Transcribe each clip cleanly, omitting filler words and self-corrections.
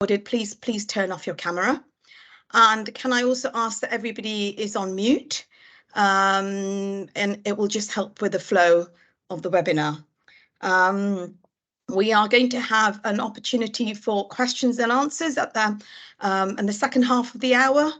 please turn off your camera. And can I also ask that everybody is on mute? And it will just help with the flow of the webinar. We are going to have an opportunity for questions and answers at in the second half of the hour.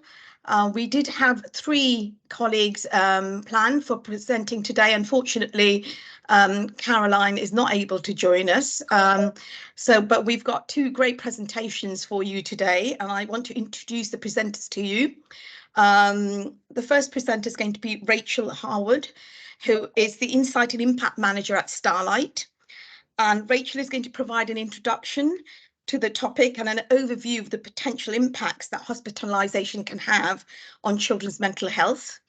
We did have 3 colleagues planned for presenting today. Unfortunately, Caroline is not able to join us. But we've got 2 great presentations for you today, and I want to introduce the presenters to you. The first presenter is going to be Rachael Harwood, who is the Insight and Impact Manager at Starlight. And Rachael is going to provide an introduction to the topic and an overview of the potential impacts that hospitalisation can have on children's mental health.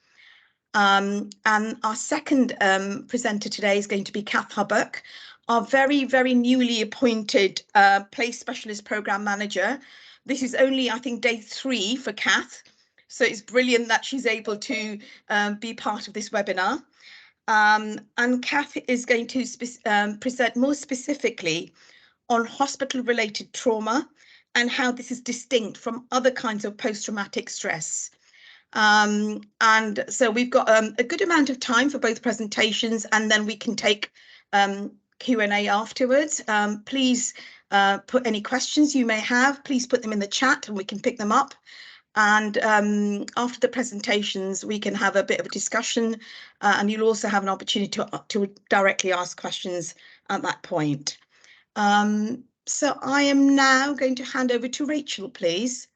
And our second presenter today is going to be Cath Hubbuck, our very, very newly appointed Play Specialist Programme Manager. This is only, I think, day 3 for Cath. So it's brilliant that she's able to be part of this webinar. And Cath is going to present more specifically on hospital-related trauma and how this is distinct from other kinds of post-traumatic stress. And so we've got a good amount of time for both presentations, and then we can take Q&A afterwards. Please put any questions you may have, please put them in the chat and we can pick them up. And after the presentations, we can have a bit of a discussion, and you'll also have an opportunity to directly ask questions at that point. So I am now going to hand over to Rachael, please.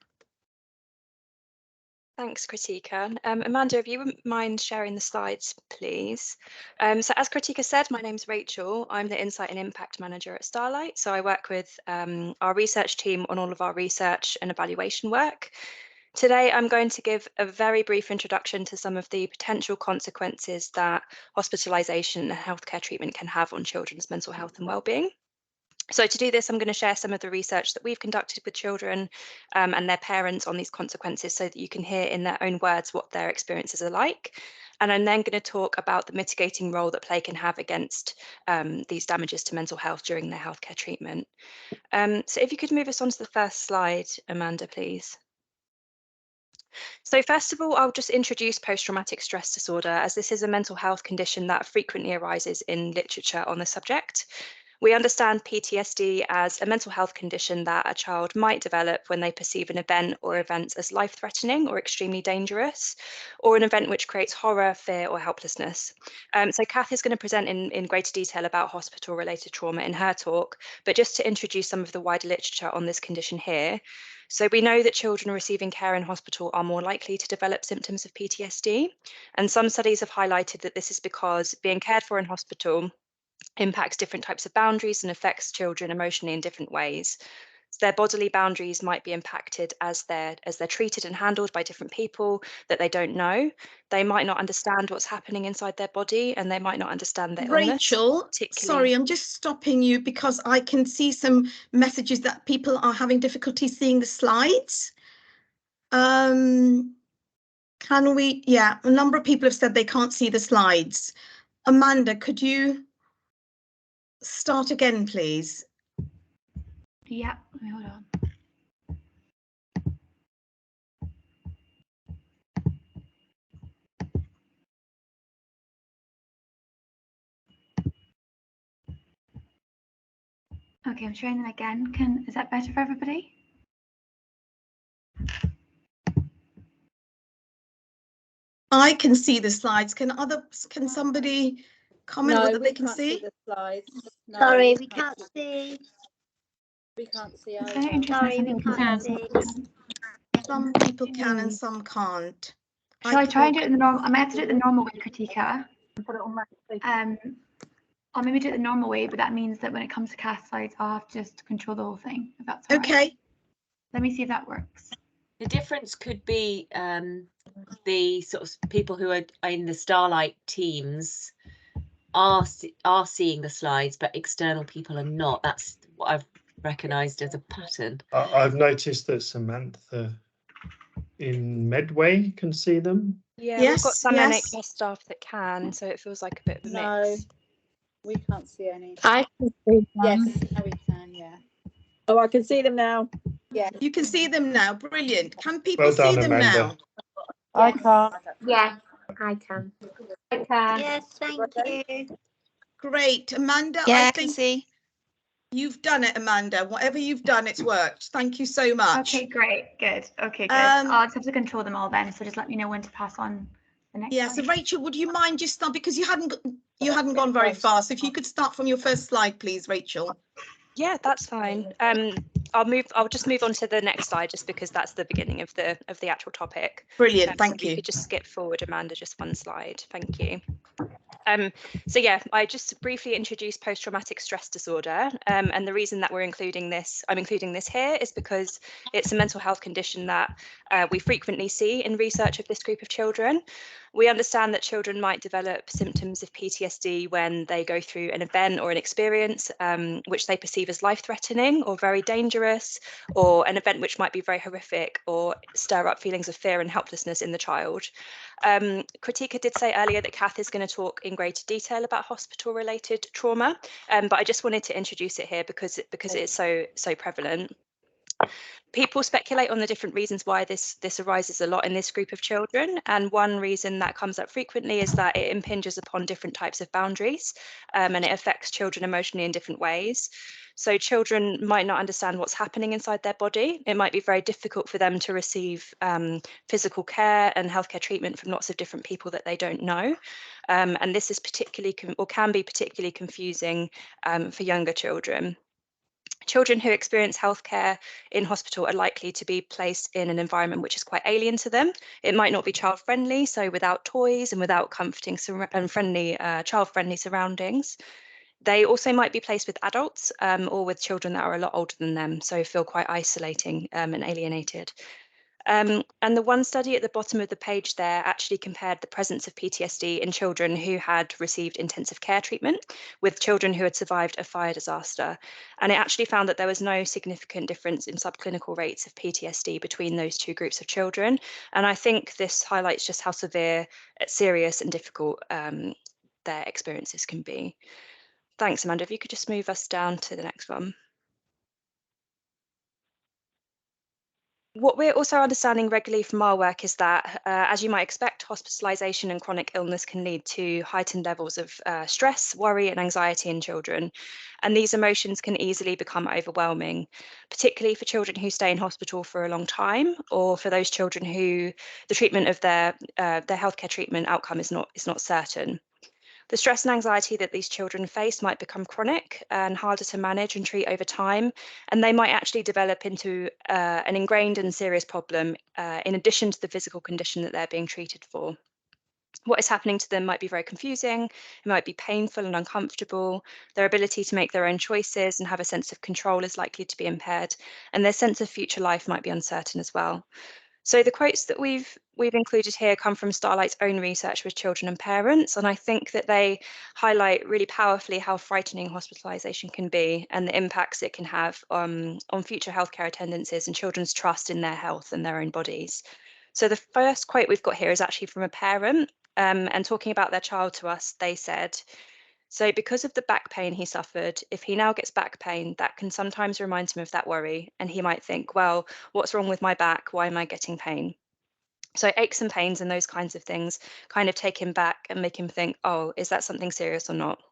Thanks, Krutika. Amanda, if you wouldn't mind sharing the slides, please. So as Krutika said, my name's Rachael. I'm the Insight and Impact Manager at Starlight. So I work with our research team on all of our research and evaluation work. Today, I'm going to give a very brief introduction to some of the potential consequences that hospitalisation and healthcare treatment can have on children's mental health and wellbeing. So to do this, I'm going to share some of the research that we've conducted with children and their parents on these consequences so that you can hear in their own words what their experiences are like. And I'm then going to talk about the mitigating role that play can have against these damages to mental health during their healthcare treatment. So if you could move us on to the first slide, Amanda, please. So first of all, I'll just introduce post-traumatic stress disorder, as this is a mental health condition that frequently arises in literature on the subject. We understand PTSD as a mental health condition that a child might develop when they perceive an event or events as life-threatening or extremely dangerous, or an event which creates horror, fear, or helplessness. So Cath is going to present in greater detail about hospital-related trauma in her talk, but just to introduce some of the wider literature on this condition here. So we know that children receiving care in hospital are more likely to develop symptoms of PTSD, and some studies have highlighted that this is because being cared for in hospital impacts different types of boundaries and affects children emotionally in different ways. So their bodily boundaries might be impacted as they're treated and handled by different people that they don't know. They might not understand what's happening inside their body, and they might not understand their illness. Rachel, sorry, I'm just stopping you because I can see some messages that people are having difficulty seeing the slides. Can we? Yeah, a number of people have said they can't see the slides. Amanda, could you start again, please? Yeah, hold on. Okay, I'm sharing them again. Is that better for everybody? I can see the slides. Can somebody comment whether they can see? The slides. No, sorry, we can't see. We can't see either. Sorry, we can't see. Some people can and some can't. Shall I try and do it in the normal? I might have to do it the normal way, Krutika. Put it on my I'll maybe do it the normal way, but that means that when it comes to Cath slides, I'll have to just control the whole thing. If that's all okay. Right. Let me see if that works. The difference could be the sort of people who are in the Starlight teams are seeing the slides, but external people are not. That's what I've recognised as a pattern. I've noticed that Samantha in Medway can see them. Yeah, yes, we've got some yes. NHS staff that can, so it feels like a bit of a mix. No, we can't see any. I can see them. Yes, now we can, yeah. Oh, I can see them now. You can see them now. Brilliant. Can people Well done, see them Amanda. now? I can't. Yeah, I can. Yes, thank you. Great. Amanda, Yeah, I I can think see. you've done it, Amanda. Whatever you've done, it's worked. Thank you so much. Okay, great, good. Okay, good. Um, I'll just have to control them all then. So just let me know when to pass on the next Yeah, so slide. Rachel, would you mind just start, because you hadn't gone very far. So if you could start from your first slide, please, Rachel. Yeah, that's fine. I'll just move on to the next slide, just because that's the beginning of the actual topic. Brilliant, thank If you you. could just skip forward, Amanda, just one slide. Thank you. So yeah, I just briefly introduced post-traumatic stress disorder, and the reason that I'm including this here is because it's a mental health condition that we frequently see in research of this group of children. We understand that children might develop symptoms of PTSD when they go through an event or an experience which they perceive as life-threatening or very dangerous, or an event which might be very horrific or stir up feelings of fear and helplessness in the child. Krutika did say earlier that Cath is going to talk in greater detail about hospital-related trauma, but I just wanted to introduce it here because it is so prevalent. People speculate on the different reasons why this arises a lot in this group of children, and one reason that comes up frequently is that it impinges upon different types of boundaries, and it affects children emotionally in different ways. So children might not understand what's happening inside their body. It might be very difficult for them to receive physical care and healthcare treatment from lots of different people that they don't know, and this is can be particularly confusing for younger children. Children who experience healthcare in hospital are likely to be placed in an environment which is quite alien to them. It might not be child friendly, so without toys and without comforting and friendly child friendly surroundings. They also might be placed with adults or with children that are a lot older than them, so feel quite isolating and alienated. And the one study at the bottom of the page there actually compared the presence of PTSD in children who had received intensive care treatment with children who had survived a fire disaster. And it actually found that there was no significant difference in subclinical rates of PTSD between those two groups of children. And I think this highlights just how serious and difficult their experiences can be. Thanks, Amanda. If you could just move us down to the next one. What we're also understanding regularly from our work is that, as you might expect, hospitalisation and chronic illness can lead to heightened levels of stress, worry and anxiety in children. And these emotions can easily become overwhelming, particularly for children who stay in hospital for a long time, or for those children who the treatment of their healthcare treatment outcome is not certain. The stress and anxiety that these children face might become chronic and harder to manage and treat over time, and they might actually develop into an ingrained and serious problem in addition to the physical condition that they're being treated for. What is happening to them might be very confusing, it might be painful and uncomfortable, their ability to make their own choices and have a sense of control is likely to be impaired, and their sense of future life might be uncertain as well. So the quotes that we've included here come from Starlight's own research with children and parents, and I think that they highlight really powerfully how frightening hospitalisation can be and the impacts it can have on future healthcare attendances and children's trust in their health and their own bodies. So the first quote we've got here is actually from a parent, and talking about their child to us, they said, "So because of the back pain he suffered, if he now gets back pain, that can sometimes remind him of that worry. And he might think, well, what's wrong with my back? Why am I getting pain?" So aches and pains and those kinds of things kind of take him back and make him think, oh, is that something serious or not?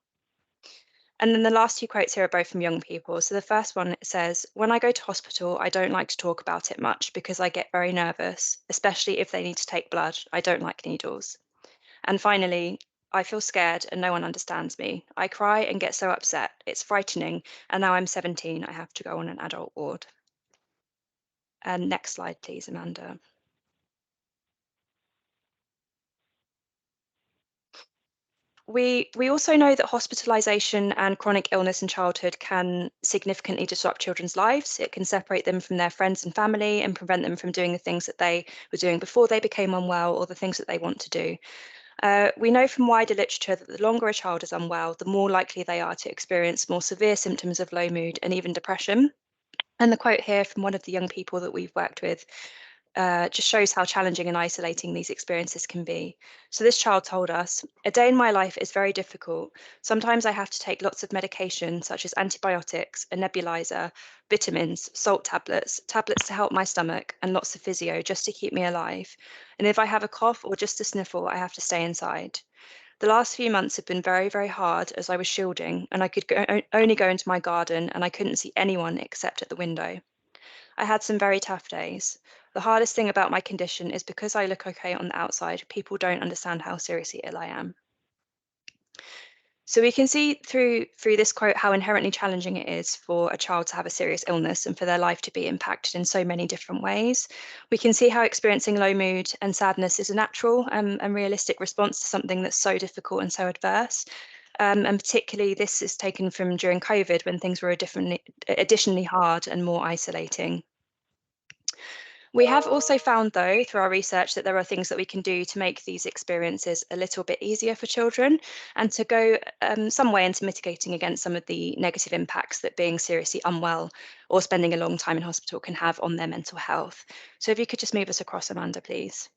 And then the last two quotes here are both from young people. So the first one says, "When I go to hospital, I don't like to talk about it much because I get very nervous, especially if they need to take blood. I don't like needles." And finally, "I feel scared and no one understands me. I cry and get so upset. It's frightening. And now I'm 17, I have to go on an adult ward." And next slide, please, Amanda. We also know that hospitalisation and chronic illness in childhood can significantly disrupt children's lives. It can separate them from their friends and family and prevent them from doing the things that they were doing before they became unwell or the things that they want to do. We know from wider literature that the longer a child is unwell, the more likely they are to experience more severe symptoms of low mood and even depression. And the quote here from one of the young people that we've worked with just shows how challenging and isolating these experiences can be. So this child told us, "A day in my life is very difficult. Sometimes I have to take lots of medication, such as antibiotics, a nebulizer, vitamins, salt tablets, tablets to help my stomach, and lots of physio just to keep me alive. And if I have a cough or just a sniffle, I have to stay inside. The last few months have been very, very hard as I was shielding, and I could only go into my garden, and I couldn't see anyone except at the window. I had some very tough days. The hardest thing about my condition is because I look okay on the outside, people don't understand how seriously ill I am." So we can see through this quote how inherently challenging it is for a child to have a serious illness and for their life to be impacted in so many different ways. We can see how experiencing low mood and sadness is a natural and realistic response to something that's so difficult and so adverse. And particularly this is taken from during COVID, when things were additionally hard and more isolating. We have also found, though, through our research, that there are things that we can do to make these experiences a little bit easier for children and to go some way into mitigating against some of the negative impacts that being seriously unwell or spending a long time in hospital can have on their mental health. So if you could just move us across, Amanda, please.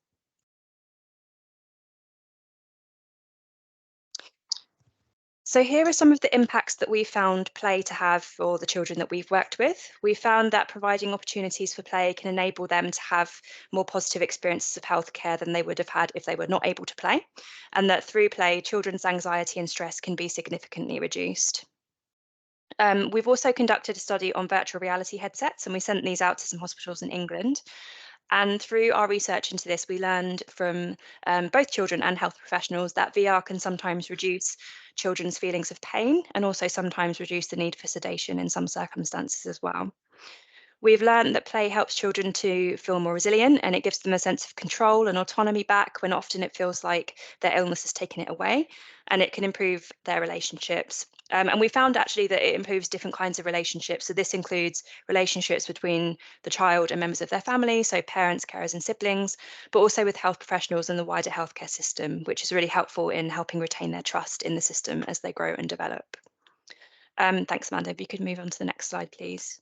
So here are some of the impacts that we found play to have for the children that we've worked with. We found that providing opportunities for play can enable them to have more positive experiences of healthcare than they would have had if they were not able to play, and that through play, children's anxiety and stress can be significantly reduced. We've also conducted a study on virtual reality headsets, and we sent these out to some hospitals in England. And through our research into this, we learned from both children and health professionals that VR can sometimes reduce children's feelings of pain and also sometimes reduce the need for sedation in some circumstances as well. We've learned that play helps children to feel more resilient, and it gives them a sense of control and autonomy back when often it feels like their illness has taken it away, and it can improve their relationships. And we found actually that it improves different kinds of relationships. So this includes relationships between the child and members of their family, so parents, carers and siblings, but also with health professionals and the wider healthcare system, which is really helpful in helping retain their trust in the system as they grow and develop. Thanks, Amanda. If you could move on to the next slide, please.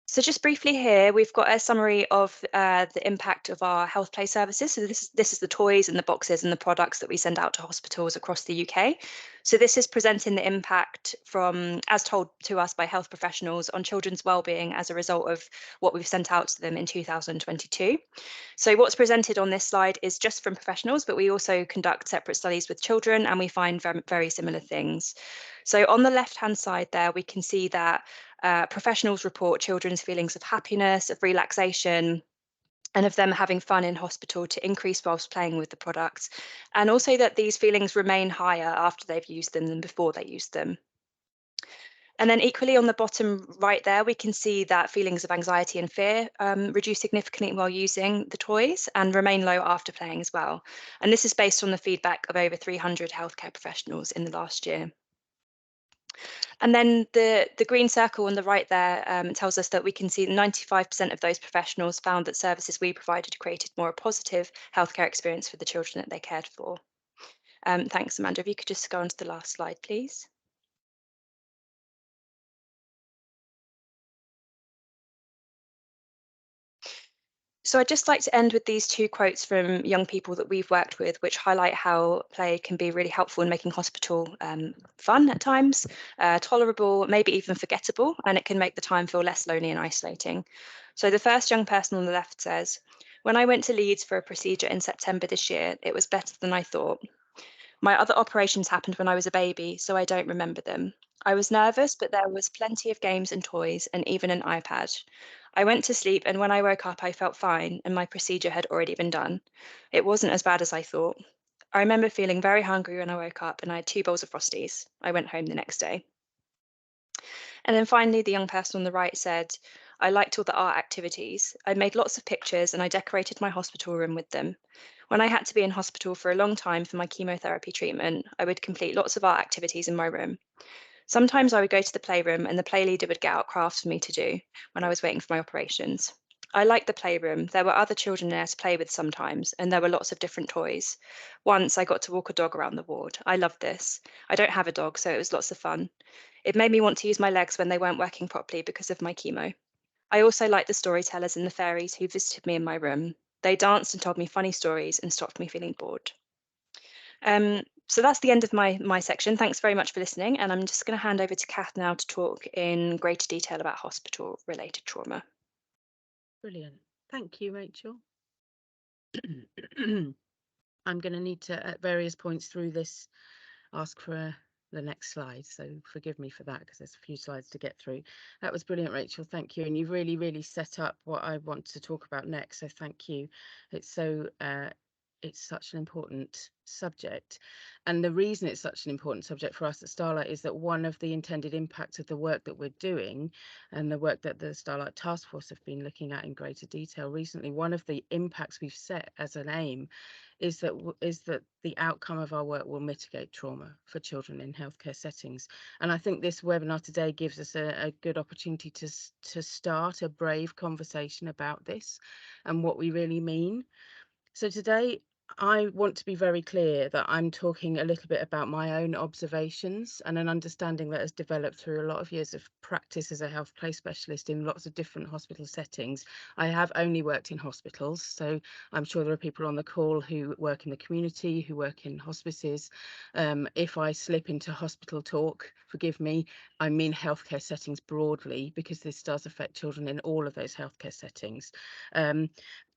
So just briefly here, we've got a summary of the impact of our health play services. So this is the toys and the boxes and the products that we send out to hospitals across the UK. So this is presenting the impact from, as told to us by health professionals, on children's wellbeing as a result of what we've sent out to them in 2022. So what's presented on this slide is just from professionals, but we also conduct separate studies with children, and we find very similar things. So on the left-hand side there, we can see that professionals report children's feelings of happiness, of relaxation, and of them having fun in hospital to increase whilst playing with the products, and also that these feelings remain higher after they've used them than before they used them. And then equally on the bottom right there, we can see that feelings of anxiety and fear reduce significantly while using the toys and remain low after playing as well. And this is based on the feedback of over 300 healthcare professionals in the last year. And then the green circle on the right there tells us that we can see 95% of those professionals found that services we provided created more a positive healthcare experience for the children that they cared for. Thanks, Amanda. If you could just go on to the last slide, please. So I'd just like to end with these two quotes from young people that we've worked with, which highlight how play can be really helpful in making hospital fun at times, tolerable, maybe even forgettable, and it can make the time feel less lonely and isolating. So the first young person on the left says, "When I went to Leeds for a procedure in September this year, it was better than I thought. My other operations happened when I was a baby, so I don't remember them. I was nervous, but there was plenty of games and toys and even an iPad. I went to sleep, and when I woke up, I felt fine, and my procedure had already been done. It wasn't as bad as I thought. I remember feeling very hungry when I woke up, and I had 2 bowls of Frosties. I went home the next day." And then finally, the young person on the right said, "I liked all the art activities. I made lots of pictures and I decorated my hospital room with them. When I had to be in hospital for a long time for my chemotherapy treatment, I would complete lots of art activities in my room. Sometimes I would go to the playroom and the play leader would get out crafts for me to do when I was waiting for my operations. I liked the playroom. There were other children there to play with sometimes, and there were lots of different toys. Once I got to walk a dog around the ward. I loved this. I don't have a dog, so it was lots of fun. It made me want to use my legs when they weren't working properly because of my chemo. I also liked the storytellers and the fairies who visited me in my room. They danced and told me funny stories and stopped me feeling bored. So that's the end of my section. Thanks very much for listening. And I'm just going to hand over to Cath now to talk in greater detail about hospital-related trauma. Brilliant. Thank you, Rachel. I'm going to need to, at various points through this, ask for the next slide. So forgive me for that because there's a few slides to get through. That was brilliant, Rachel. Thank you. And you've really, really set up what I want to talk about next. So thank you. It's such an important subject. And the reason it's such an important subject for us at Starlight is that one of the intended impacts of the work that we're doing and the work that the Starlight Task Force have been looking at in greater detail recently, one of the impacts we've set as an aim is that the outcome of our work will mitigate trauma for children in healthcare settings. And I think this webinar today gives us a good opportunity to start a brave conversation about this and what we really mean. So today, I want to be very clear that I'm talking a little bit about my own observations and an understanding that has developed through a lot of years of practice as a health play specialist in lots of different hospital settings. I have only worked in hospitals, so I'm sure there are people on the call who work in the community, who work in hospices. If I slip into hospital talk, forgive me, I mean healthcare settings broadly, because this does affect children in all of those healthcare settings.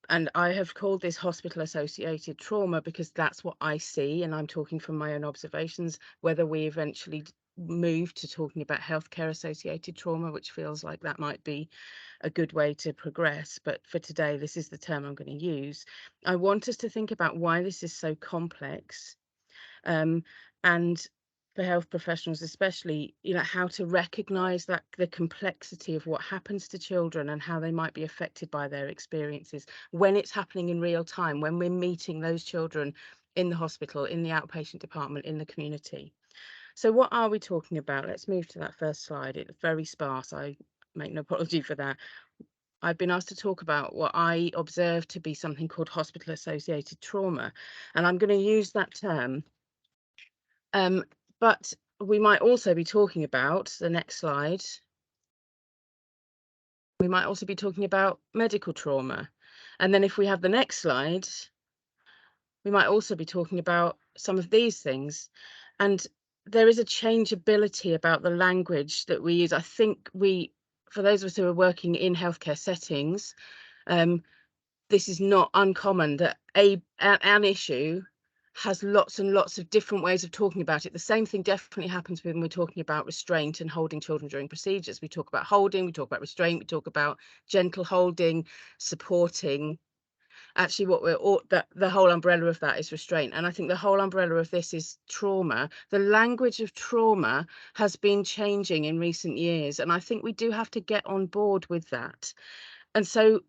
And I have called this hospital-associated trauma because that's what I see, and I'm talking from my own observations. Whether we eventually move to talking about healthcare-associated trauma, which feels like that might be a good way to progress, but for today, this is the term I'm going to use. I want us to think about why this is so complex, and for health professionals especially, how to recognise that the complexity of what happens to children and how they might be affected by their experiences when it's happening in real time, when we're meeting those children in the hospital, in the outpatient department, in the community. So what are we talking about? Let's move to that first slide. It's very sparse. I make no apology for that. I've been asked to talk about what I observe to be something called hospital-associated trauma, and I'm going to use that term. But we might also be talking about, the next slide, we might also be talking about medical trauma. And then if we have the next slide, we might also be talking about some of these things. And there is a changeability about the language that we use. I think for those of us who are working in healthcare settings, this is not uncommon that an issue has lots and lots of different ways of talking about it. The same thing definitely happens when we're talking about restraint and holding children during procedures. We talk about holding, we talk about restraint, we talk about gentle holding, supporting. Actually, the whole umbrella of that is restraint. And I think the whole umbrella of this is trauma. The language of trauma has been changing in recent years. And I think we do have to get on board with that. And so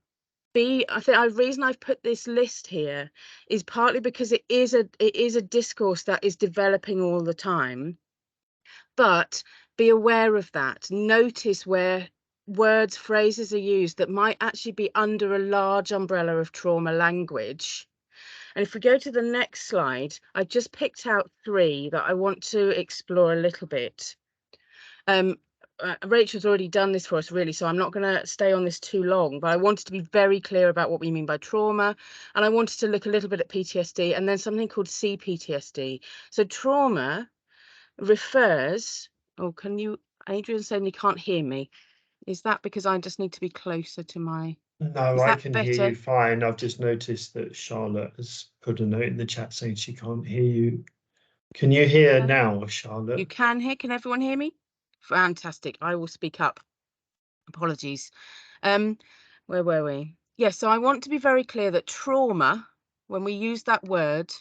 I think the reason I've put this list here is partly because it is a discourse that is developing all the time, but be aware of that. Notice where words, phrases are used that might actually be under a large umbrella of trauma language. And if we go to the next slide, I just picked out 3 that I want to explore a little bit. Rachel's already done this for us, really, so I'm not going to stay on this too long, but I wanted to be very clear about what we mean by trauma, and I wanted to look a little bit at PTSD and then something called CPTSD. So trauma refers, Adrian's saying you can't hear me. Is that because I just need to be closer to my... No, I can hear you fine. I've just noticed that Charlotte has put a note in the chat saying she can't hear you. Can you hear now, Charlotte? You can hear. Can everyone hear me? Fantastic. I will speak up. Apologies. Where were we? Yes, so I want to be very clear that trauma, when we use that word,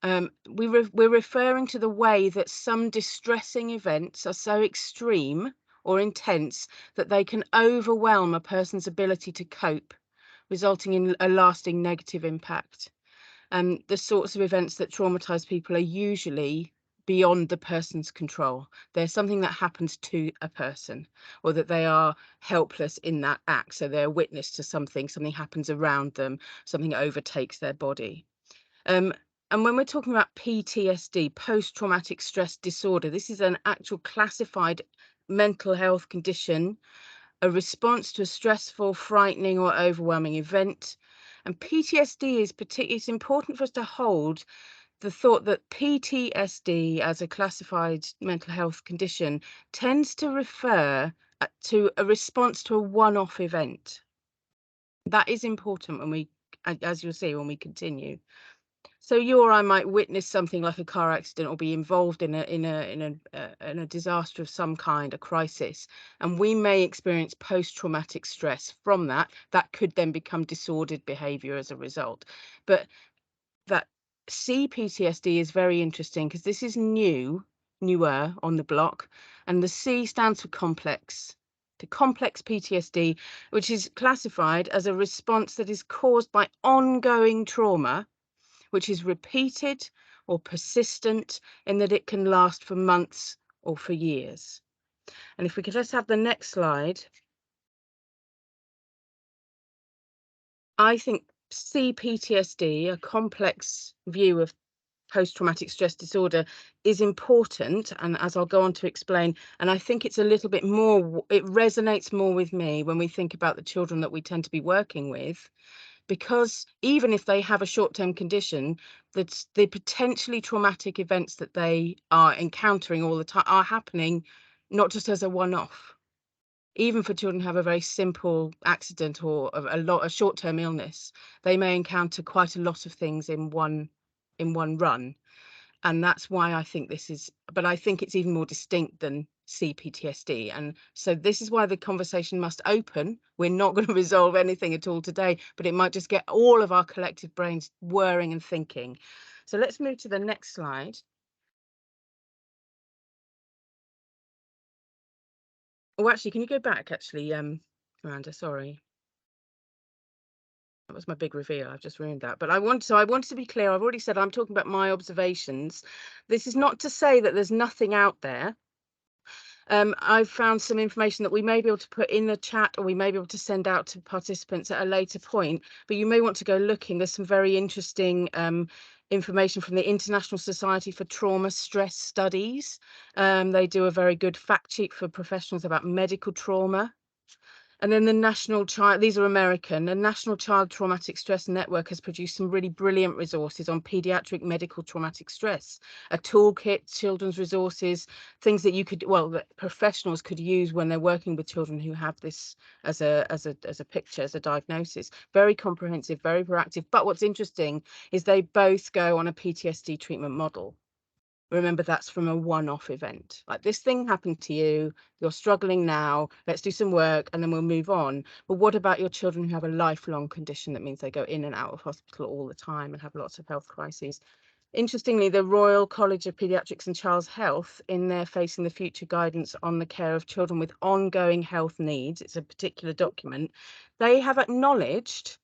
we're referring to the way that some distressing events are so extreme or intense that they can overwhelm a person's ability to cope, resulting in a lasting negative impact. The sorts of events that traumatize people are usually beyond the person's control. There's something that happens to a person, or that they are helpless in that act. So they're a witness to something happens around them, something overtakes their body. And when we're talking about PTSD, post-traumatic stress disorder, this is an actual classified mental health condition, a response to a stressful, frightening or overwhelming event. And PTSD is particularly, it's important for us to hold the thought that PTSD as a classified mental health condition tends to refer to a response to a one-off event. That is important when we, as you'll see, when we continue. So you or I might witness something like a car accident or be involved in a disaster of some kind, a crisis, and we may experience post-traumatic stress from that. That could then become disordered behaviour as a result. But that CPTSD is very interesting because this is newer on the block, and the C stands for complex. The complex PTSD, which is classified as a response that is caused by ongoing trauma, which is repeated or persistent in that it can last for months or for years. And if we could just have the next slide. I think CPTSD, a complex view of post-traumatic stress disorder, is important, and as I'll go on to explain, and I think it's a little bit more, it resonates more with me when we think about the children that we tend to be working with, because even if they have a short-term condition, that's the potentially traumatic events that they are encountering all the time are happening not just as a one-off. Even for children who have a very simple accident or a short-term illness, they may encounter quite a lot of things in one run. And that's why I think this is, but I think it's even more distinct than CPTSD. And so this is why the conversation must open. We're not going to resolve anything at all today, but it might just get all of our collective brains whirring and thinking. So let's move to the next slide. Oh, actually, can you go back, actually, Miranda, sorry. That was my big reveal. I've just ruined that. But I want to be clear. I've already said I'm talking about my observations. This is not to say that there's nothing out there. I've found some information that we may be able to put in the chat, or we may be able to send out to participants at a later point, but you may want to go looking. There's some very interesting information from the International Society for Trauma Stress Studies. They do a very good fact sheet for professionals about medical trauma. And then the National Child, these are American, the National Child Traumatic Stress Network has produced some really brilliant resources on paediatric medical traumatic stress, a toolkit, children's resources, things that you could, well, that professionals could use when they're working with children who have this as a picture, as a diagnosis. Very comprehensive, very proactive. But what's interesting is they both go on a PTSD treatment model. Remember, that's from a one-off event. Like, this thing happened to you, you're struggling now, let's do some work and then we'll move on. But what about your children who have a lifelong condition that means they go in and out of hospital all the time and have lots of health crises? Interestingly, the Royal College of Paediatrics and Child's Health, in their Facing the Future guidance on the care of children with ongoing health needs, it's a particular document, they have acknowledged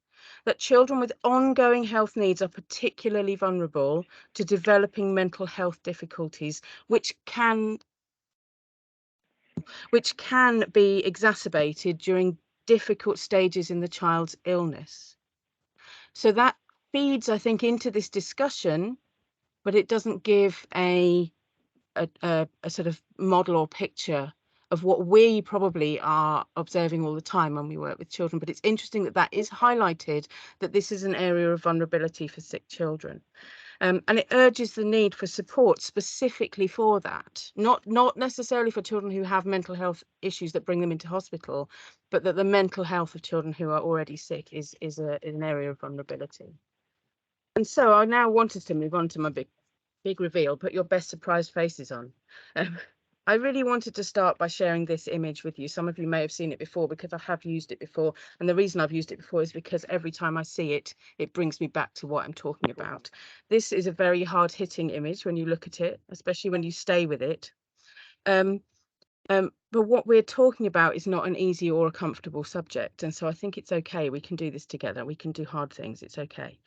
that children with ongoing health needs are particularly vulnerable to developing mental health difficulties, which can be exacerbated during difficult stages in the child's illness. So that feeds, I think, into this discussion, but it doesn't give a sort of model or picture of what we probably are observing all the time when we work with children. But it's interesting that that is highlighted, that this is an area of vulnerability for sick children. And it urges the need for support specifically for that, not necessarily for children who have mental health issues that bring them into hospital, but that the mental health of children who are already sick is an area of vulnerability. And so I now wanted to move on to my big reveal. Put your best surprised faces on. I really wanted to start by sharing this image with you. Some of you may have seen it before because I have used it before. And the reason I've used it before is because every time I see it, it brings me back to what I'm talking about. This is a very hard-hitting image when you look at it, especially when you stay with it. But but what we're talking about is not an easy or a comfortable subject. And so I think it's okay. We can do this together. We can do hard things. It's okay.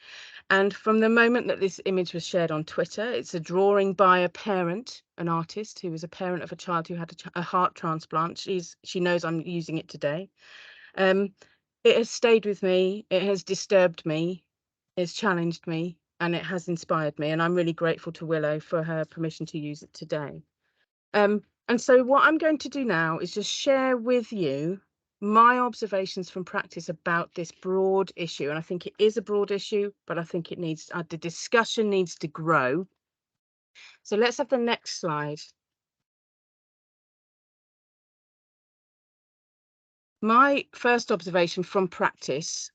And from the moment that this image was shared on Twitter, it's a drawing by a parent, an artist who was a parent of a child who had a heart transplant. She knows I'm using it today. It has stayed with me. It has disturbed me. It's challenged me, and it has inspired me. And I'm really grateful to Willow for her permission to use it today. And so what I'm going to do now is just share with you my observations from practice about this broad issue. And I think it is a broad issue, but I think it needs, the discussion needs to grow. So let's have the next slide. My first observation from practice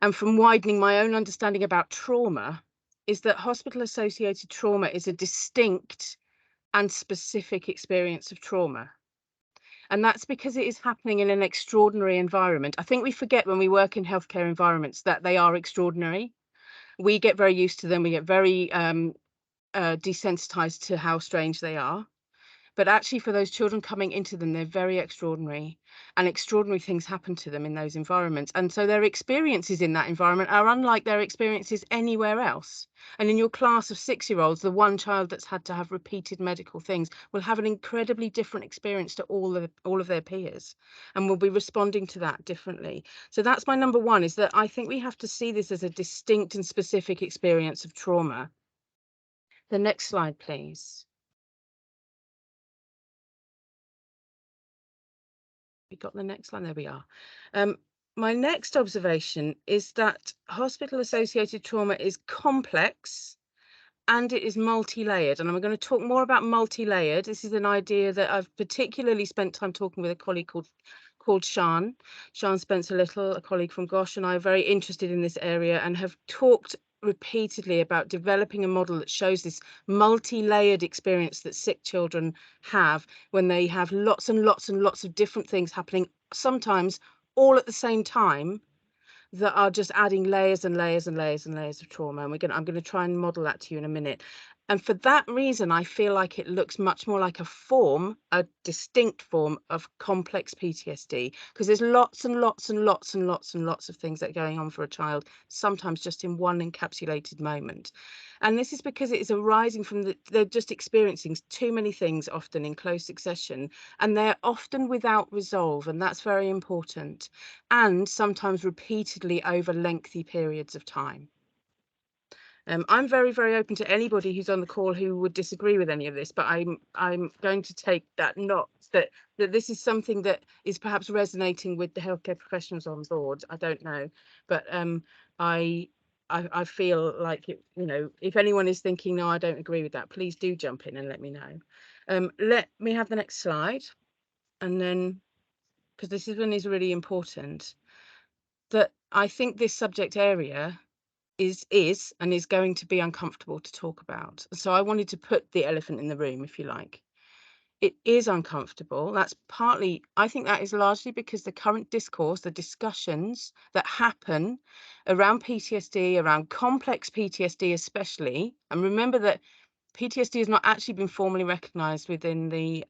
and from widening my own understanding about trauma is that hospital-associated trauma is a distinct and specific experience of trauma. And that's because it is happening in an extraordinary environment. I think we forget when we work in healthcare environments that they are extraordinary. We get very used to them. We get very desensitized to how strange they are. But actually, for those children coming into them, they're very extraordinary, and extraordinary things happen to them in those environments. And so their experiences in that environment are unlike their experiences anywhere else. And in your class of 6-year-olds, the one child that's had to have repeated medical things will have an incredibly different experience to all of their peers, and will be responding to that differently. So that's my number one, is that I think we have to see this as a distinct and specific experience of trauma. The next slide, please. We got the next line. There we are. My next observation is that hospital-associated trauma is complex and it is multi-layered. And I'm going to talk more about multi-layered. This is an idea that I've particularly spent time talking with a colleague called Sian Spencer Little, a colleague from Gosh, and I are very interested in this area and have talked repeatedly about developing a model that shows this multi-layered experience that sick children have when they have lots and lots and lots of different things happening, sometimes all at the same time, that are just adding layers and layers and layers and layers of trauma. And I'm going to try and model that to you in a minute. And for that reason, I feel like it looks much more like a distinct form of complex PTSD, because there's lots and lots and lots and lots and lots of things that are going on for a child, sometimes just in one encapsulated moment. And this is because it is arising from they're just experiencing too many things, often in close succession, and they're often without resolve, and that's very important, and sometimes repeatedly over lengthy periods of time. I'm very, very open to anybody who's on the call who would disagree with any of this, but I'm going to take that note that this is something that is perhaps resonating with the healthcare professionals on board. I don't know, but I feel like it, if anyone is thinking, no, I don't agree with that, please do jump in and let me know. Let me have the next slide, and then, because this one is really important, that I think this subject area is and is going to be uncomfortable to talk about. So I wanted to put the elephant in the room, if you like. It is uncomfortable. That's partly, I think that is largely because the current discourse, the discussions that happen around PTSD, around complex PTSD especially, and remember that PTSD has not actually been formally recognised within the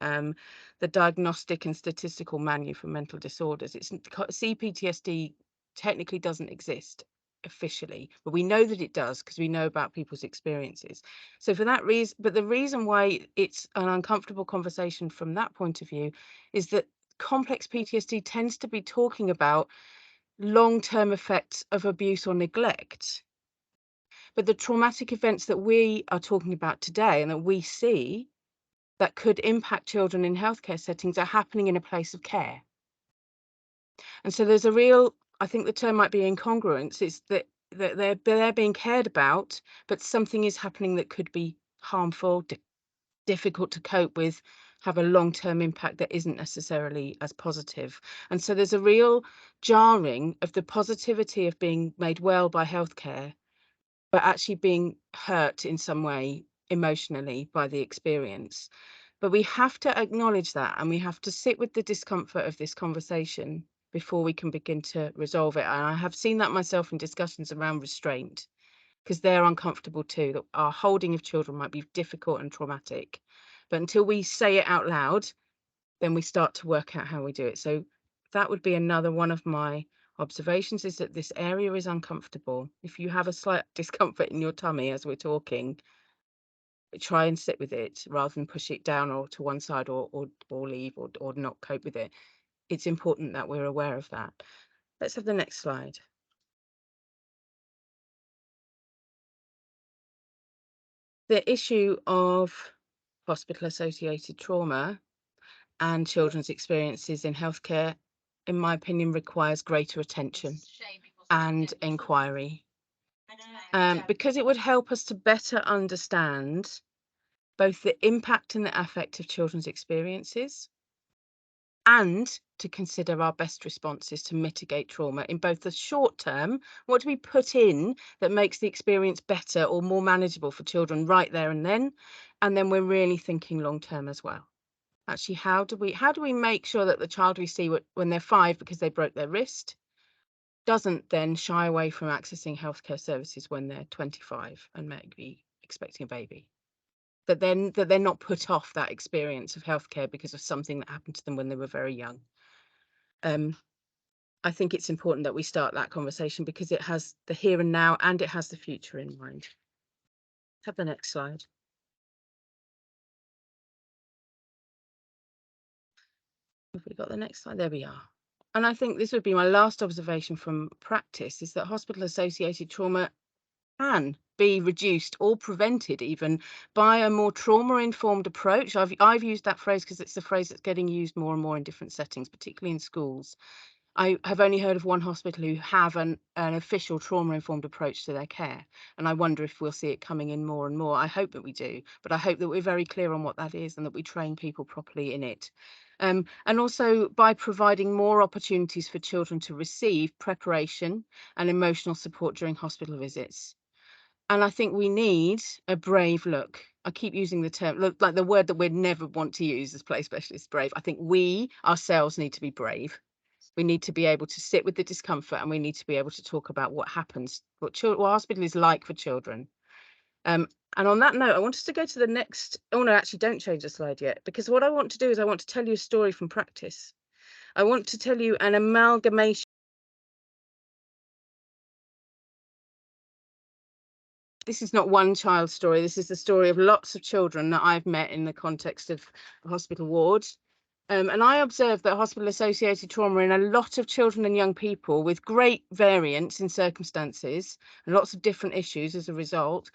Diagnostic and Statistical Manual for Mental Disorders. CPTSD technically doesn't exist officially, but we know that it does because we know about people's experiences. So for that reason, but the reason why it's an uncomfortable conversation from that point of view is that complex PTSD tends to be talking about long-term effects of abuse or neglect. But the traumatic events that we are talking about today and that we see that could impact children in healthcare settings are happening in a place of care. And so there's a real, I think the term might be incongruence. It's that they're being cared about, but something is happening that could be harmful, difficult to cope with, have a long-term impact that isn't necessarily as positive. And so there's a real jarring of the positivity of being made well by healthcare, but actually being hurt in some way emotionally by the experience. But we have to acknowledge that, and we have to sit with the discomfort of this conversation before we can begin to resolve it. And I have seen that myself in discussions around restraint, because they're uncomfortable too, that our holding of children might be difficult and traumatic. But until we say it out loud, then we start to work out how we do it. So that would be another one of my observations, is that this area is uncomfortable. If you have a slight discomfort in your tummy as we're talking, try and sit with it rather than push it down or to one side or leave or not cope with it. It's important that we're aware of that. Let's have the next slide. The issue of hospital-associated trauma and children's experiences in healthcare, in my opinion, requires greater attention and inquiry, because it would help us to better understand both the impact and the affect of children's experiences, and to consider our best responses to mitigate trauma in both the short term, what do we put in that makes the experience better or more manageable for children right there and then we're really thinking long term as well. Actually, how do we make sure that the child we see when they're 5 because they broke their wrist doesn't then shy away from accessing healthcare services when they're 25 and maybe expecting a baby? That they're not put off that experience of healthcare because of something that happened to them when they were very young. I think it's important that we start that conversation because it has the here and now and it has the future in mind. Have the next slide. Have we got the next slide? There we are. And I think this would be my last observation from practice, is that hospital-associated trauma can be reduced or prevented even by a more trauma-informed approach. I've used that phrase because it's the phrase that's getting used more and more in different settings, particularly in schools. I have only heard of one hospital who have an official trauma-informed approach to their care, and I wonder if we'll see it coming in more and more. I hope that we do, but I hope that we're very clear on what that is and that we train people properly in it. And also by providing more opportunities for children to receive preparation and emotional support during hospital visits. And I think we need a brave look. I keep using the term, look, like the word that we'd never want to use as play specialists, brave. I think we ourselves need to be brave. We need to be able to sit with the discomfort, and we need to be able to talk about what happens, what hospital is like for children. And on that note, I want us to go to the next. Oh no, actually don't change the slide yet, because what I want to do is I want to tell you a story from practice. I want to tell you an amalgamation. This is not one child's story. This is the story of lots of children that I've met in the context of a hospital ward. And I observed that hospital-associated trauma in a lot of children and young people, with great variance in circumstances and lots of different issues as a result.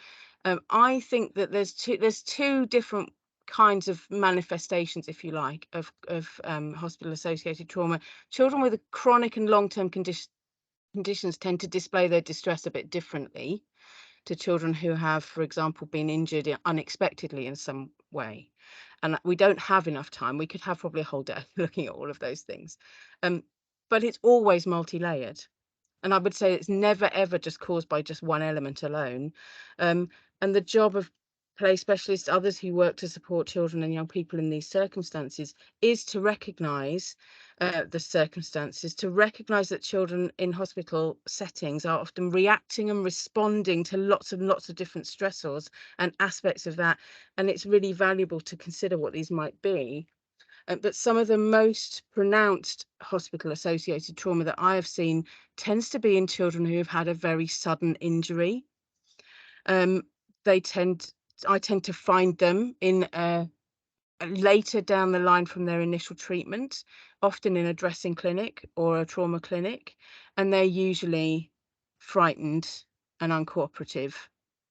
I think that there's two different kinds of manifestations, if you like, of hospital-associated trauma. Children with chronic and long-term conditions tend to display their distress a bit differently to children who have, for example, been injured unexpectedly in some way. And we don't have enough time. We could have probably a whole day looking at all of those things. But it's always multi-layered. And I would say it's never, ever just caused by just one element alone. And the job of play specialists, others who work to support children and young people in these circumstances, is to recognise the circumstances, to recognise that children in hospital settings are often reacting and responding to lots of different stressors and aspects of that. And it's really valuable to consider what these might be. But some of the most pronounced hospital-associated trauma that I have seen tends to be in children who have had a very sudden injury. I tend to find them in later down the line from their initial treatment, often in a dressing clinic or a trauma clinic, and they're usually frightened and uncooperative,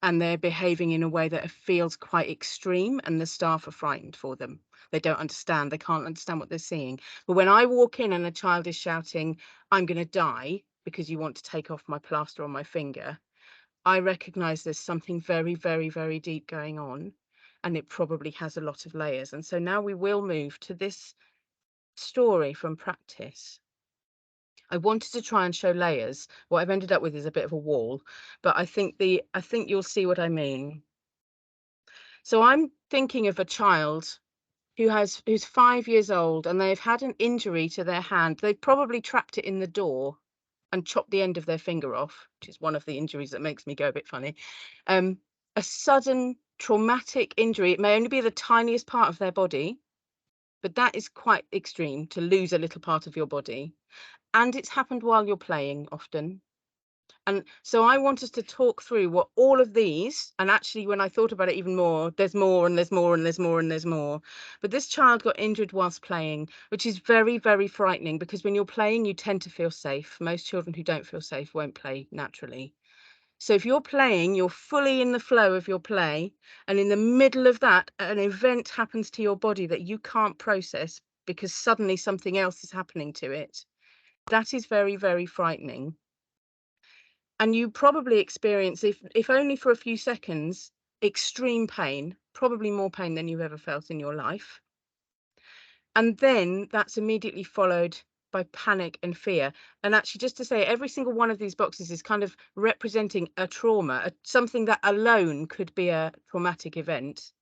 and they're behaving in a way that feels quite extreme, and the staff are frightened for them. They don't understand, they can't understand what they're seeing. But when I walk in and a child is shouting, "I'm going to die because you want to take off my plaster on my finger," I recognise there's something very, very, very deep going on, and it probably has a lot of layers. And so now we will move to this story from practice. I wanted to try and show layers. What I've ended up with is a bit of a wall, but I think you'll see what I mean. So I'm thinking of a child who's 5 years old, and they've had an injury to their hand. They've probably trapped it in the door and chopped the end of their finger off, which is one of the injuries that makes me go a bit funny. A sudden traumatic injury. It may only be the tiniest part of their body, but that is quite extreme, to lose a little part of your body. And it's happened while you're playing often. And so I want us to talk through what all of these, and actually when I thought about it even more, there's more and there's more and there's more and there's more. But this child got injured whilst playing, which is very, very frightening, because when you're playing, you tend to feel safe. Most children who don't feel safe won't play naturally. So if you're playing, you're fully in the flow of your play, and in the middle of that, an event happens to your body that you can't process because suddenly something else is happening to it. That is very, very frightening. And you probably experience, if only for a few seconds, extreme pain, probably more pain than you've ever felt in your life. And then that's immediately followed by panic and fear. And actually, just to say, every single one of these boxes is kind of representing a trauma, something that alone could be a traumatic event.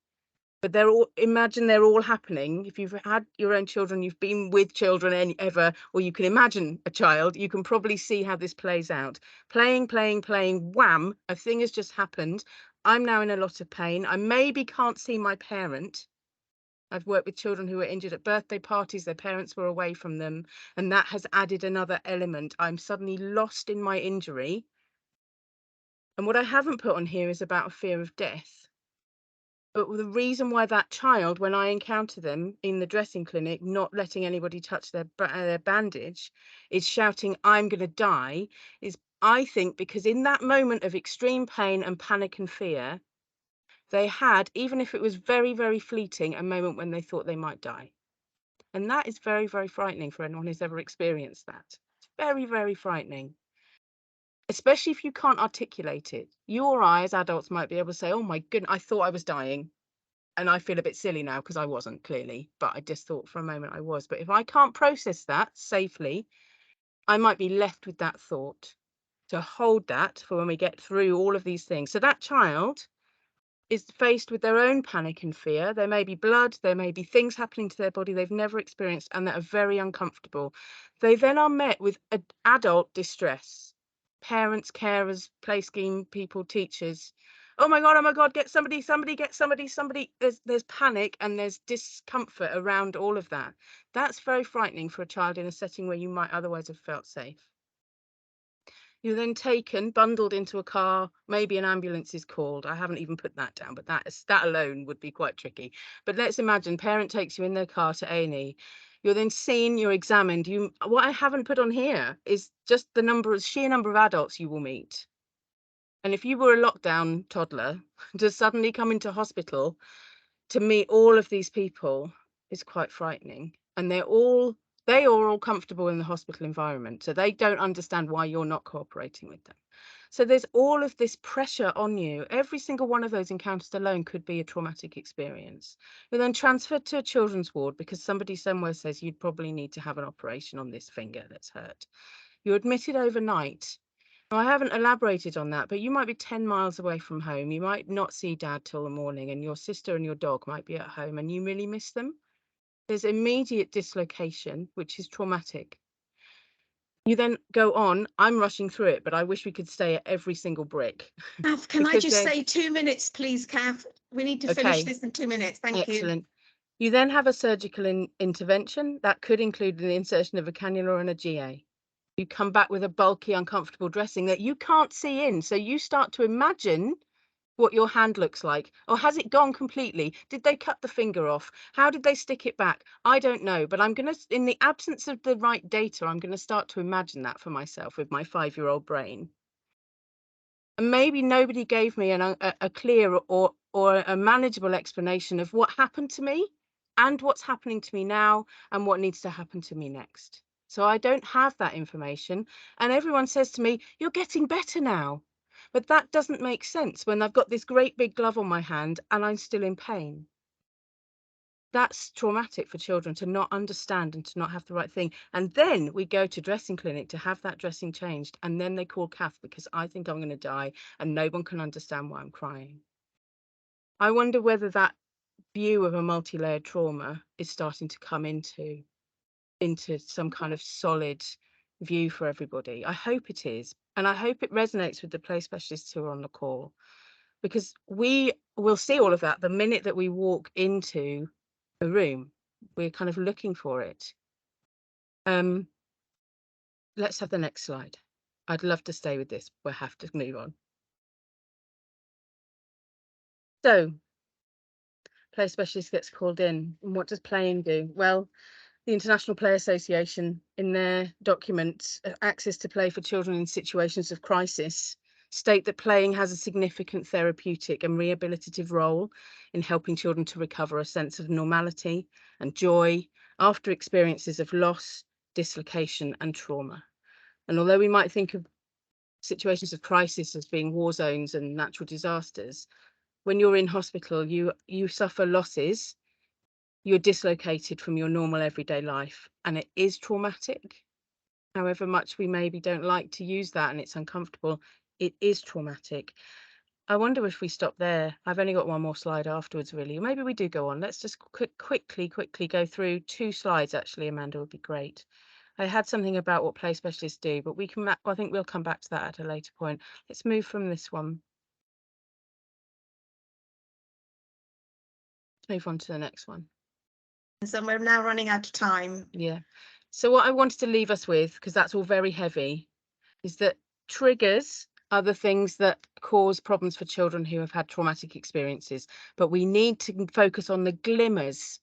But they're all, imagine they're all happening. If you've had your own children, you've been with children ever, or you can imagine a child, you can probably see how this plays out. Playing, wham, a thing has just happened. I'm now in a lot of pain. I maybe can't see my parent. I've worked with children who were injured at birthday parties, their parents were away from them, and that has added another element. I'm suddenly lost in my injury. And what I haven't put on here is about a fear of death. But the reason why that child, when I encounter them in the dressing clinic, not letting anybody touch their bandage, is shouting, "I'm going to die," is, I think, because in that moment of extreme pain and panic and fear, they had, even if it was very, very fleeting, a moment when they thought they might die. And that is very, very frightening for anyone who's ever experienced that. It's very, very frightening. Especially if you can't articulate it. You or I, as adults, might be able to say, "Oh my goodness, I thought I was dying. And I feel a bit silly now because I wasn't, clearly, but I just thought for a moment I was." But if I can't process that safely, I might be left with that thought, to hold that for when we get through all of these things. So that child is faced with their own panic and fear. There may be blood, there may be things happening to their body they've never experienced and that are very uncomfortable. They then are met with adult distress. Parents, carers, play scheme people, teachers. Oh my God, get somebody, get somebody. There's panic and there's discomfort around all of that. That's very frightening for a child in a setting where you might otherwise have felt safe. You're then taken, bundled into a car, maybe an ambulance is called. I haven't even put that down, but that alone would be quite tricky. But let's imagine parent takes you in their car to A&E. You're then seen, you're examined. What I haven't put on here is just the sheer number of adults you will meet. And if you were a lockdown toddler, to suddenly come into hospital to meet all of these people is quite frightening. And they are all comfortable in the hospital environment, so they don't understand why you're not cooperating with them. So there's all of this pressure on you. Every single one of those encounters alone could be a traumatic experience. You're then transferred to a children's ward because somebody somewhere says you'd probably need to have an operation on this finger that's hurt. You're admitted overnight. Now, I haven't elaborated on that, but you might be 10 miles away from home. You might not see dad till the morning, and your sister and your dog might be at home and you really miss them. There's immediate dislocation, which is traumatic. You then go on. I'm rushing through it, but I wish we could stay at every single brick. Cath, can I just say 2 minutes, please, Cath? We need to finish this in 2 minutes. Thank you. Excellent. You then have a surgical intervention. That could include the insertion of a cannula and a GA. You come back with a bulky, uncomfortable dressing that you can't see in. So you start to imagine what your hand looks like. Or has it gone completely? Did they cut the finger off? How did they stick it back? I don't know, but I'm going to, in the absence of the right data, I'm going to start to imagine that for myself with my 5-year-old brain. And maybe nobody gave me a clear or a manageable explanation of what happened to me and what's happening to me now and what needs to happen to me next. So I don't have that information. And everyone says to me, "You're getting better now." But that doesn't make sense when I've got this great big glove on my hand and I'm still in pain. That's traumatic for children to not understand and to not have the right thing. And then we go to dressing clinic to have that dressing changed. And then they call Cath because I think I'm going to die and no one can understand why I'm crying. I wonder whether that view of a multi-layered trauma is starting to come into some kind of solid view for everybody. I hope it is. And I hope it resonates with the play specialists who are on the call, because we will see all of that the minute that we walk into the room. We're kind of looking for it. Let's have the next slide. I'd love to stay with this. We'll have to move on. So, play specialist gets called in. And what does playing do? Well, the International Play Association, in their document, Access to Play for Children in Situations of Crisis, state that playing has a significant therapeutic and rehabilitative role in helping children to recover a sense of normality and joy after experiences of loss, dislocation, and trauma. And although we might think of situations of crisis as being war zones and natural disasters, when you're in hospital, you suffer losses, you're dislocated from your normal everyday life, and it is traumatic. However much we maybe don't like to use that and it's uncomfortable, it is traumatic. I wonder if we stop there. I've only got one more slide afterwards, really. Maybe we do go on. Let's just quickly go through 2 slides, actually, Amanda, would be great. I had something about what play specialists do, but I think we'll come back to that at a later point. Let's move from this one. Let's move on to the next one. So we're now running out of time. Yeah. So what I wanted to leave us with, because that's all very heavy, is that triggers are the things that cause problems for children who have had traumatic experiences. But we need to focus on the glimmers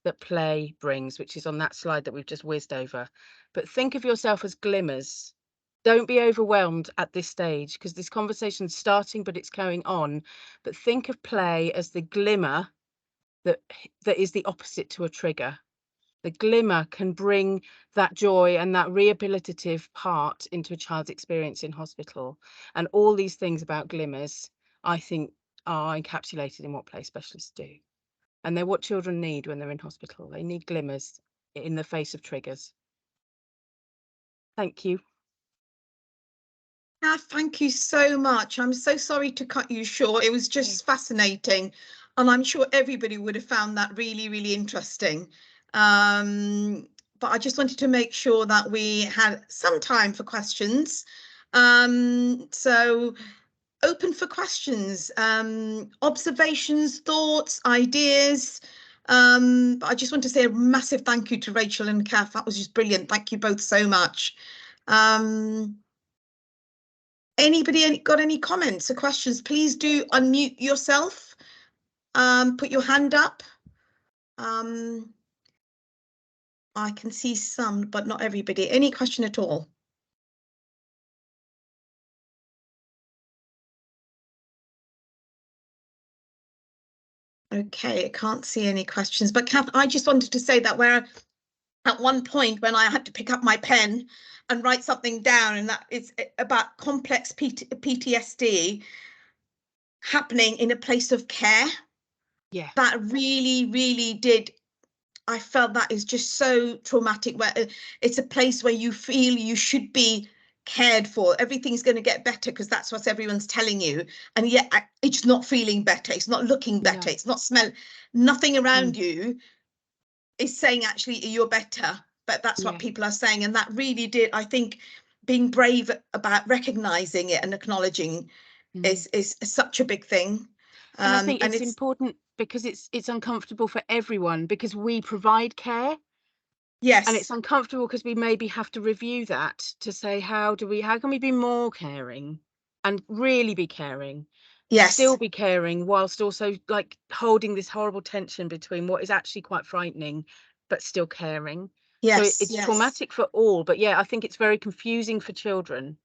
that play brings, which is on that slide that we've just whizzed over. But think of yourself as glimmers. Don't be overwhelmed at this stage, because this conversation's starting, but it's going on. But think of play as the glimmer that is the opposite to a trigger. The glimmer can bring that joy and that rehabilitative part into a child's experience in hospital. And all these things about glimmers, I think, are encapsulated in what play specialists do. And they're what children need when they're in hospital. They need glimmers in the face of triggers. Thank you. Thank you so much. I'm so sorry to cut you short. It was just fascinating. And I'm sure everybody would have found that really, really interesting. But I just wanted to make sure that we had some time for questions. So open for questions, observations, thoughts, ideas. But I just want to say a massive thank you to Rachael and Cath. That was just brilliant. Thank you both so much. Anybody got any comments or questions? Please do unmute yourself. Put your hand up. I can see some, but not everybody. Any question at all? Okay, I can't see any questions. But Cath, I just wanted to say that where at one point when I had to pick up my pen and write something down, and that is about complex PTSD happening in a place of care. Yeah. That really, really did. I felt that is just so traumatic, where it's a place where you feel you should be cared for. Everything's going to get better because that's what everyone's telling you. And yet it's not feeling better. It's not looking better. No. It's not smelling. Nothing around you is saying actually you're better. But that's what people are saying. And that really did, I think, being brave about recognizing it and acknowledging is such a big thing. And I think it's important because it's uncomfortable for everyone, because we provide care. Yes. And it's uncomfortable because we maybe have to review that to say, how can we be more caring and really be caring? Yes. Still be caring whilst also like holding this horrible tension between what is actually quite frightening, but still caring. Yes. So it's traumatic for all, but I think it's very confusing for children.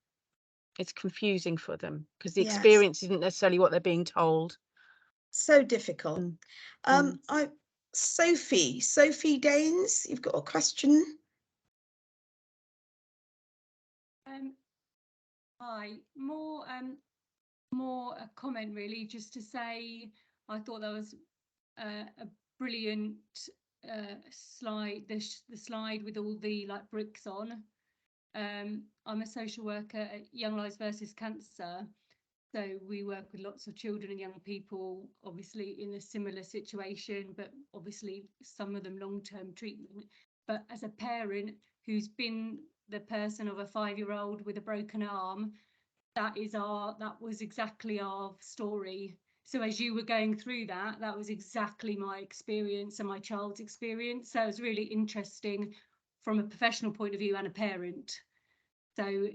It's confusing for them because the experience isn't necessarily what they're being told. So difficult. Sophie Daines, you've got a question. Hi, more a comment really, just to say I thought that was a brilliant slide. The slide with all the like bricks on. I'm a social worker at Young Lives versus Cancer. So we work with lots of children and young people, obviously in a similar situation, but obviously some of them long-term treatment. But as a parent who's been the person of a 5-year-old with a broken arm, that was exactly our story. So as you were going through that, that was exactly my experience and my child's experience. So it was really interesting from a professional point of view and a parent. So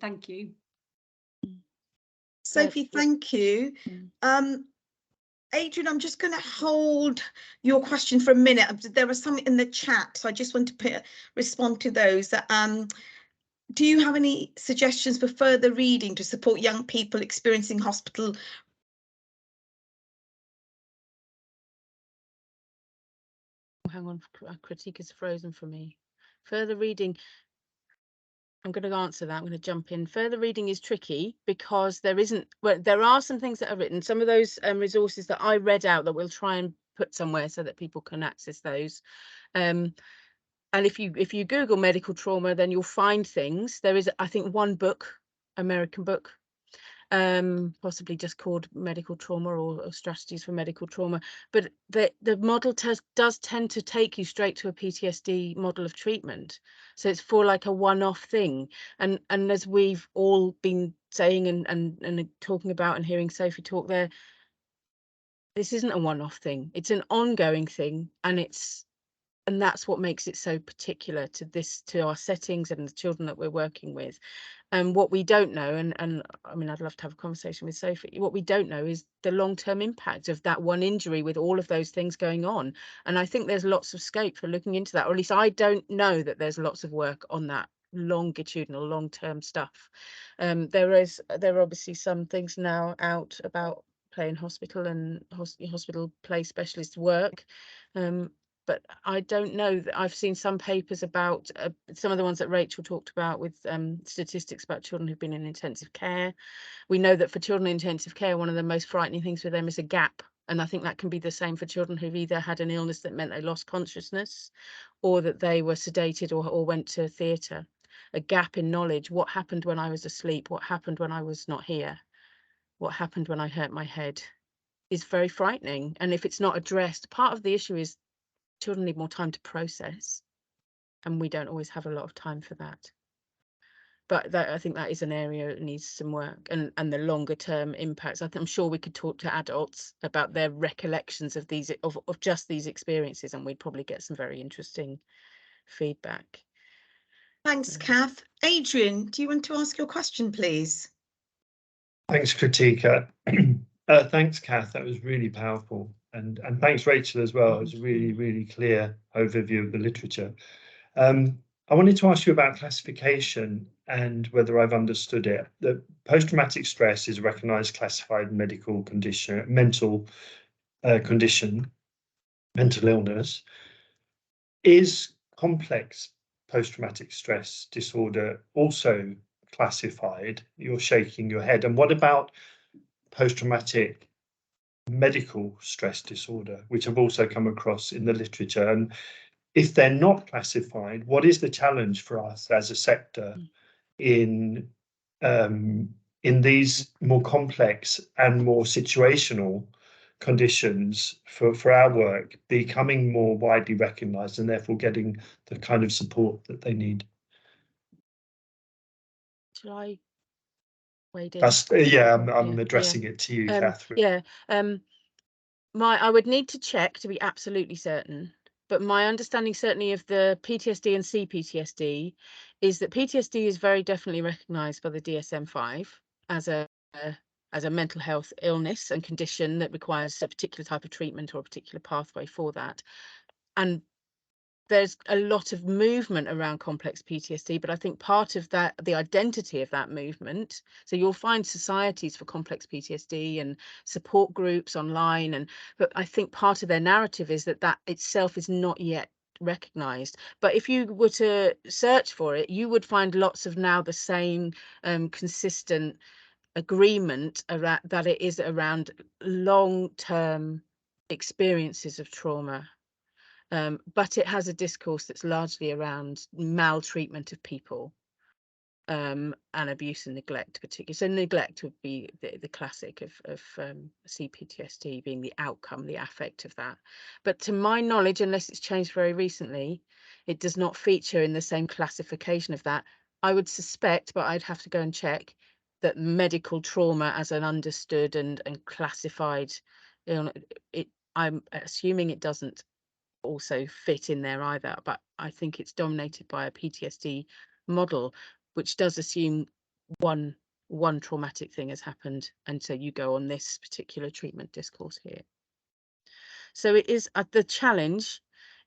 thank you. Sophie, thank you. Adrian, I'm just going to hold your question for a minute. There are some in the chat, so I just want to respond to those. Do you have any suggestions for further reading to support young people experiencing hospital? Hang on, Kritika's frozen for me. Further reading. I'm going to answer that. I'm going to jump in. Further reading is tricky because there isn't, well, there are some things that are written. Some of those resources that I read out that we'll try and put somewhere so that people can access those. And if you Google medical trauma, then you'll find things. There is, I think, one book, American book, possibly just called Medical Trauma or Strategies for Medical Trauma, but the model does tend to take you straight to a PTSD model of treatment, so it's for like a one-off thing, and as we've all been saying and talking about and hearing Sophie talk there, this isn't a one-off thing, it's an ongoing thing, and that's what makes it so particular to our settings and the children that we're working with. And what we don't know, and I mean, I'd love to have a conversation with Sophie, what we don't know is the long-term impact of that one injury with all of those things going on. And I think there's lots of scope for looking into that, or at least I don't know that there's lots of work on that longitudinal, long-term stuff. There are obviously some things now out about play in hospital and hospital play specialist work. But I don't know that I've seen some papers about some of the ones that Rachael talked about with statistics about children who've been in intensive care. We know that for children in intensive care, one of the most frightening things for them is a gap. And I think that can be the same for children who've either had an illness that meant they lost consciousness or that they were sedated or went to theatre. A gap in knowledge. What happened when I was asleep? What happened when I was not here? What happened when I hurt my head? Is very frightening. And if it's not addressed, part of the issue is children need more time to process, and we don't always have a lot of time for that. But I think that is an area that needs some work, and the longer term impacts. I'm sure we could talk to adults about their recollections of these of just these experiences, and we'd probably get some very interesting feedback. Thanks, Cath. Adrian, do you want to ask your question, please? Thanks, Krutika. Thanks, Cath. That was really powerful. And thanks, Rachael, as well. It was a really, really clear overview of the literature. I wanted to ask you about classification and whether I've understood it. That post-traumatic stress is a recognised classified medical condition, mental illness. Is complex post-traumatic stress disorder also classified? You're shaking your head. And what about post-traumatic medical stress disorder, which I've also come across in the literature? And if they're not classified, what is the challenge for us as a sector in these more complex and more situational conditions for our work becoming more widely recognised and therefore getting the kind of support that they need? Shall I wade in? That's I'm addressing it to you, Cath. I would need to check to be absolutely certain, but my understanding certainly of the PTSD and CPTSD is that PTSD is very definitely recognised by the DSM-5 as a mental health illness and condition that requires a particular type of treatment or a particular pathway for that. And there's a lot of movement around complex PTSD, but I think part of that, the identity of that movement, so you'll find societies for complex PTSD and support groups online, but I think part of their narrative is that itself is not yet recognized. But if you were to search for it, you would find lots of now the same consistent agreement around that it is around long-term experiences of trauma. But it has a discourse that's largely around maltreatment of people and abuse and neglect, particularly. So neglect would be the classic of CPTSD being the outcome, the affect of that. But to my knowledge, unless it's changed very recently, it does not feature in the same classification of that. I would suspect, but I'd have to go and check, that medical trauma as an understood and classified illness, I'm assuming it doesn't also fit in there either, but I think it's dominated by a PTSD model, which does assume one traumatic thing has happened, and so you go on this particular treatment discourse here. So it is the challenge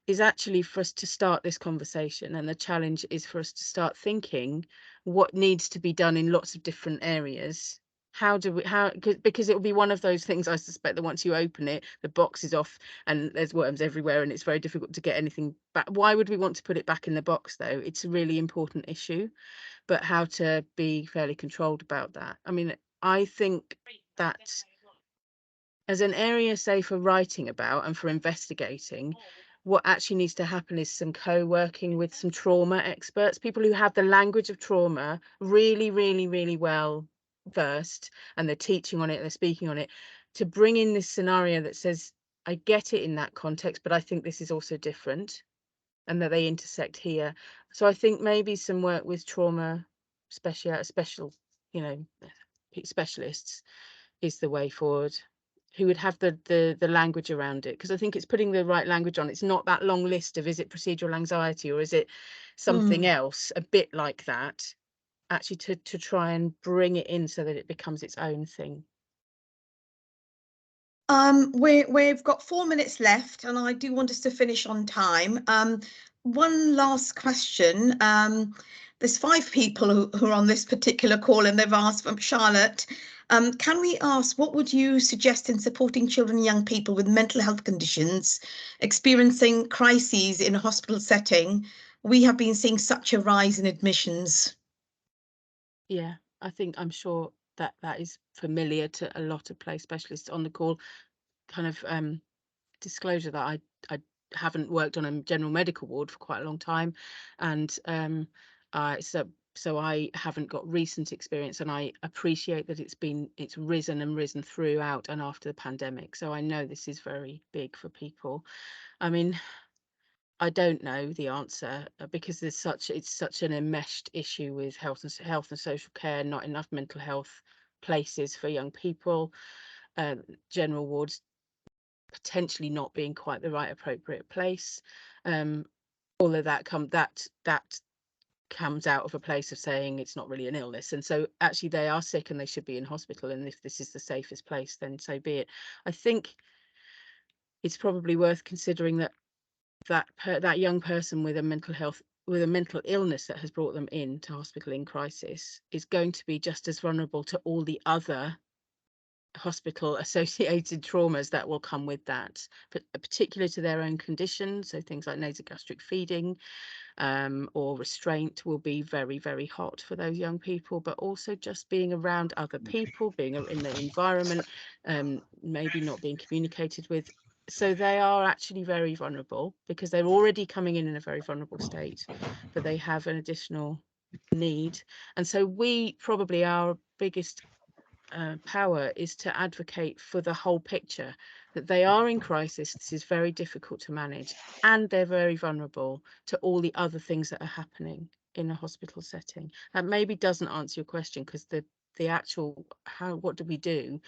is actually for us to start this conversation, and the challenge is for us to start thinking what needs to be done in lots of different areas. Because it will be one of those things, I suspect, that once you open it, the box is off and there's worms everywhere and it's very difficult to get anything back. Why would we want to put it back in the box, though? It's a really important issue, but how to be fairly controlled about that. I mean, I think that as an area, say, for writing about and for investigating, what actually needs to happen is some co-working with some trauma experts, people who have the language of trauma really, really, really well versed, and they're teaching on it, they're speaking on it, to bring in this scenario that says, I get it in that context, but I think this is also different, and that they intersect here. So I think maybe some work with trauma specialists is the way forward, who would have the language around it, because I think it's putting the right language on. It's not that long list of, is it procedural anxiety or is it something else, a bit like that, actually to try and bring it in so that it becomes its own thing. We've got 4 minutes left, and I do want us to finish on time. One last question. There's 5 people who are on this particular call, and they've asked from Charlotte. Can we ask, what would you suggest in supporting children and young people with mental health conditions experiencing crises in a hospital setting? We have been seeing such a rise in admissions. Yeah, I'm sure that is familiar to a lot of play specialists on the call. Kind of disclosure that I haven't worked on a general medical ward for quite a long time, and so I haven't got recent experience, and I appreciate that it's risen throughout and after the pandemic. So I know this is very big for people. I mean, I don't know the answer, because it's such an enmeshed issue with health and social care, not enough mental health places for young people, general wards potentially not being quite the right appropriate place. All of that comes out of a place of saying it's not really an illness, and so actually they are sick and they should be in hospital, and if this is the safest place, then so be it. I think it's probably worth considering that young person with a mental illness that has brought them into hospital in crisis is going to be just as vulnerable to all the other hospital associated traumas that will come with that, but particularly to their own condition. So things like nasogastric feeding or restraint will be very, very hot for those young people, but also just being around other people, being in the environment, maybe not being communicated with. So they are actually very vulnerable because they're already coming in a very vulnerable state, but they have an additional need. And so our biggest power is to advocate for the whole picture, that they are in crisis, this is very difficult to manage, and they're very vulnerable to all the other things that are happening in a hospital setting. That maybe doesn't answer your question, because the actual what do we do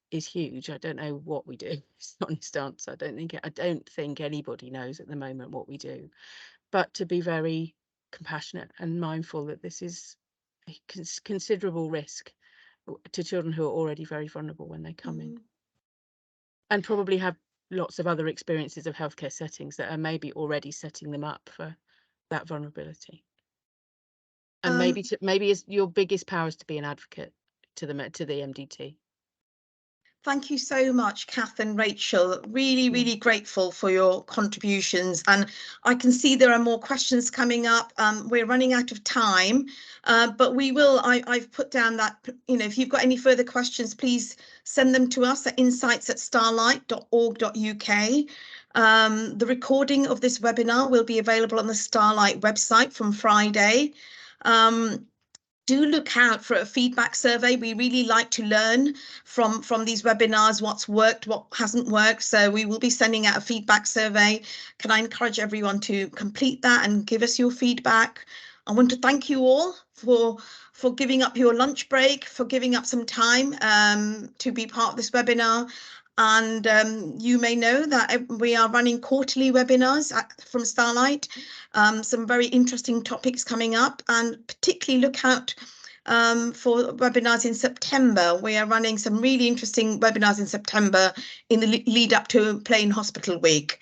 is huge. I don't know what we do. It's not an answer. I don't think anybody knows at the moment what we do, but to be very compassionate and mindful that this is a considerable risk to children who are already very vulnerable when they come in, and probably have lots of other experiences of healthcare settings that are maybe already setting them up for that vulnerability. And maybe your biggest power is to be an advocate to the MDT. Thank you so much, Cath and Rachel. Really, really grateful for your contributions. And I can see there are more questions coming up. We're running out of time, but we will. I've put down that, if you've got any further questions, please send them to us at insights@starlight.org.uk. The recording of this webinar will be available on the Starlight website from Friday. Do look out for a feedback survey. We really like to learn from these webinars, what's worked, what hasn't worked. So we will be sending out a feedback survey. Can I encourage everyone to complete that and give us your feedback? I want to thank you all for giving up your lunch break, for giving up some time to be part of this webinar. And you may know that we are running quarterly webinars from Starlight, some very interesting topics coming up, and particularly look out for webinars in September. We are running some really interesting webinars in September in the lead up to Play Hospital Week.